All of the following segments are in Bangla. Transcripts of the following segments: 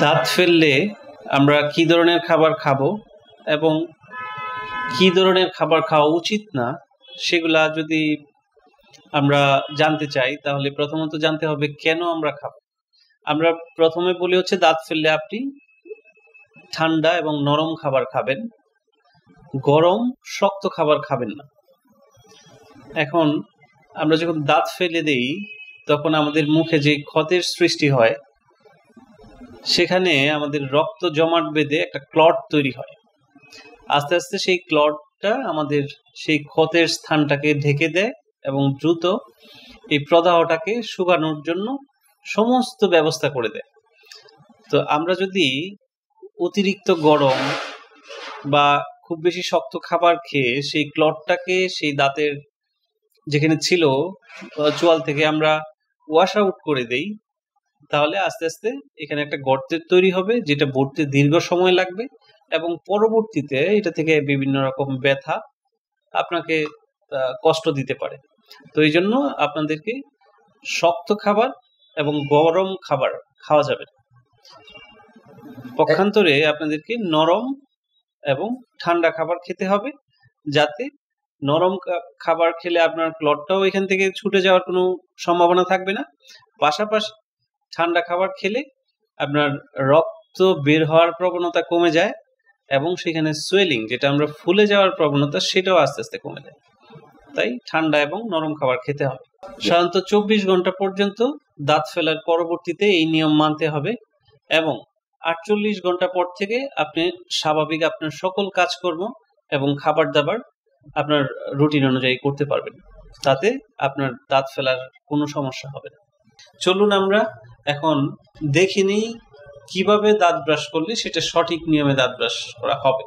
দাঁত ফেললে আমরা কি ধরনের খাবার খাবো এবং কি ধরনের খাবার খাওয়া উচিত না সেগুলা যদি আমরা জানতে চাই তাহলে প্রথমত জানতে হবে কেন আমরা খাবো। আমরা প্রথমে বলি হচ্ছে দাঁত ফেললে আপনি ঠান্ডা এবং নরম খাবার খাবেন, গরম শক্ত খাবার খাবেন না। এখন আমরা যখন দাঁত ফেলে দেই তখন আমাদের মুখে যে ক্ষতের সৃষ্টি হয় সেখানে আমাদের রক্ত জমাট বেঁধে একটা ক্লট তৈরি হয়। আস্তে আস্তে সেই ক্লটটা আমাদের সেই ক্ষতের স্থানটাকে ঢেকে দেয় এবং দ্রুত এই প্রদাহটাকে শুকানোর জন্য সমস্ত ব্যবস্থা করে দেয়। তো আমরা যদি অতিরিক্ত গরম বা খুব বেশি শক্ত খাবার খেয়ে সেই ক্লটটাকে সেই দাঁতের যেখানে ছিল চোয়াল থেকে আমরা ওয়াশ আউট করে দেই, তাহলে আস্তে আস্তে এখানে একটা গর্তের তৈরি হবে যেটা ভরতে দীর্ঘ সময় লাগবে এবং পরবর্তীতে এটা থেকে বিভিন্ন রকম ব্যথা আপনাকে কষ্ট দিতে পারে। তো এই জন্য আপনাদেরকে শক্ত খাবার এবং গরম খাবার খাওয়া যাবে। পক্ষান্তরে আপনাদেরকে নরম এবং ঠান্ডা খাবার খেতে হবে, যাতে নরম খাবার খেলে আপনার ক্লটটাও এখান থেকে ছুটে যাওয়ার কোনো সম্ভাবনা থাকবে না। পাশাপাশি ঠান্ডা খাবার খেলে আপনার রক্ত বের হওয়ার প্রবণতা কমে যায় এবং সেখানে সোয়েলিং, যেটা আমরা ফুলে যাওয়ার প্রবণতা, সেটাও আস্তে আস্তে কমে যায়। তাই ঠান্ডা এবং নরম খাবার খেতে হবে। সাধারণত 24 ঘন্টা পর্যন্ত দাঁত ফেলার পরবর্তীতে এই নিয়ম মানতে হবে এবং 48 ঘন্টা পর থেকে আপনি স্বাভাবিক আপনার সকল কাজকর্ম এবং খাবার দাবার আপনার রুটিন অনুযায়ী করতে পারবেন। তাতে আপনার দাঁত ফেলার কোনো সমস্যা হবে না। চলুন আমরা এখন দেখে নিই কিভাবে দাঁত ব্রাশ করলে সেটা সঠিক নিয়মে দাঁত ব্রাশ করা হবে।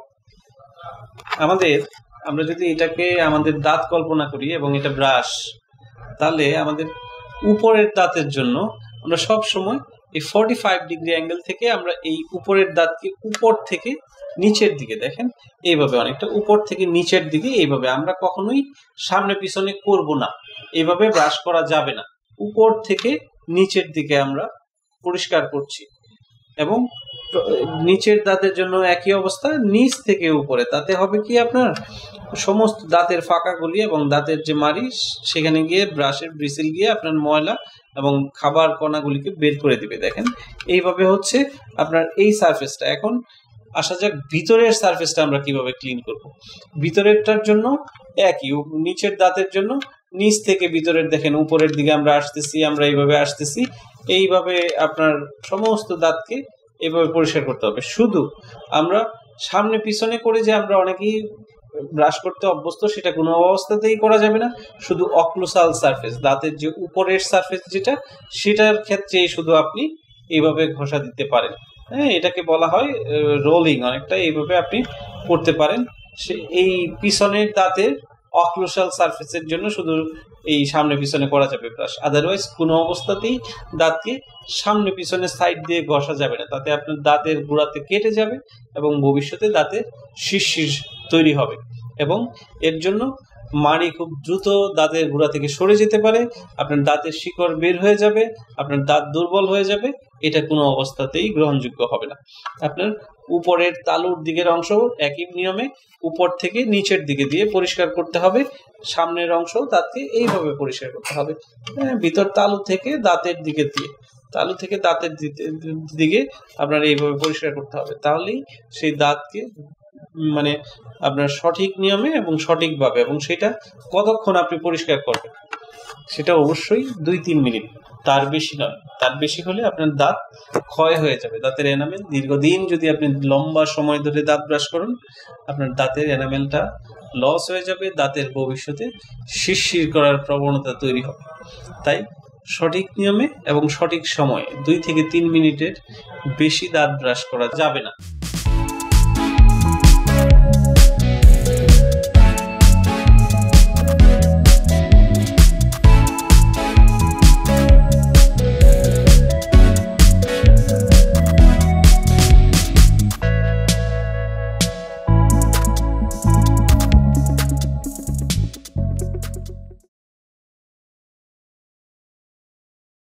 আমরা যদি এটাকে আমাদের দাঁত কল্পনা করি এবং এটা ব্রাশ, তাহলে আমাদের উপরের দাঁতের জন্য আমরা সব সময় এই 45 ডিগ্রি অ্যাঙ্গেল থেকে আমরা এই উপরের দাঁতকে উপর থেকে নিচের দিকে, দেখেন এইভাবে, অনেকটা উপর থেকে নিচের দিকে, এইভাবে আমরা কখনোই সামনে পিছনে করব না, এইভাবে ব্রাশ করা যাবে না। উপর থেকে নিচের দিকে আমরা পরিষ্কার করছি এবং নিচের দাঁতের জন্য একই অবস্থা, নিচ থেকে উপরে। তাতে হবে কি, আপনার সমস্ত দাঁতের ফাঁকাগুলি এবং দাঁতের যে মাড়ি সেখানে গিয়ে ব্রাশের ব্রিসেল গিয়ে আপনার ময়লা এবং খাবার কণাগুলিকে বের করে দিবে। দেখেন এইভাবে হচ্ছে আপনার এই সারফেসটা। এখন আসা যাক ভিতরের সারফেসটা আমরা কিভাবে ক্লিন করব। ভিতরেরটার জন্য একই, নিচের দাঁতের জন্য নিচ থেকে ভিতরের, দেখেন উপরের দিকে আমরা আসতেছি, আমরা এইভাবে আসতেছি, এইভাবে আপনার সমস্ত দাঁতকে এইভাবে পরিষ্কার করতে হবে। শুধু আমরা সামনে পিছনে করে যে আমরা অনেকেই ব্রাশ করতে অভ্যস্ত, সেটা কোনো অবস্থাতেই করা যাবে না। শুধু অক্লুসাল সারফেস, দাঁতের যে উপরের সারফেস যেটা, সেটার ক্ষেত্রেই শুধু আপনি এইভাবে ঘষা দিতে পারেন। হ্যাঁ, এটাকে বলা হয় রোলিং। অনেকটা এইভাবে আপনি করতে পারেন। এই পিছনের দাঁতের অক্লুসাল সারফেসের জন্য শুধু এই সামনে পিছনে করা যাবে ব্রাশ। আদারওয়াইজ কোনো অবস্থাতেই দাঁতকে সামনে পিছনে সাইড দিয়ে ঘষা যাবে না। তাতে আপনার দাঁতের গোড়াতে কেটে যাবে এবং ভবিষ্যতে দাঁতের শিরশির তৈরি হবে এবং এর জন্য মাড়ি খুব দ্রুত দাঁতের গোড়া থেকে সরে যেতে পারে, আপনার দাঁতের শিকড় বের হয়ে যাবে, আপনার দাঁত দুর্বল হয়ে যাবে। এটা কোনো অবস্থাতেই গ্রহণযোগ্য হবে না। আপনার উপরের তালুর দিকের অংশ একই নিয়মে উপর থেকে নিচের দিকে দিয়ে পরিষ্কার করতে হবে। সামনের অংশ দাঁতকে এইভাবে পরিষ্কার করতে হবে, ভিতর তালু থেকে দাঁতের দিকে দিয়ে, তালু থেকে দাঁতের দিকে আপনার এইভাবে পরিষ্কার করতে হবে। তাহলেই সেই দাঁতকে মানে আপনার সঠিক নিয়মে এবং সঠিকভাবে, এবং সেটা কতক্ষণ আপনি পরিষ্কার করবেন সেটা অবশ্যই 2-3 মিনিট, তার বেশি নয়। তার বেশি হলে আপনার দাঁত ক্ষয় হয়ে যাবে। দাঁতের এনামেল দীর্ঘদিন যদি আপনি লম্বা সময় ধরে দাঁত ব্রাশ করেন, আপনার দাঁতের এনামেলটা লস হয়ে যাবে, দাঁতের ভবিষ্যতে শিরশির করার প্রবণতা তৈরি হবে। তাই সঠিক নিয়মে এবং সঠিক সময়ে 2 থেকে 3 মিনিটের বেশি দাঁত ব্রাশ করা যাবে না।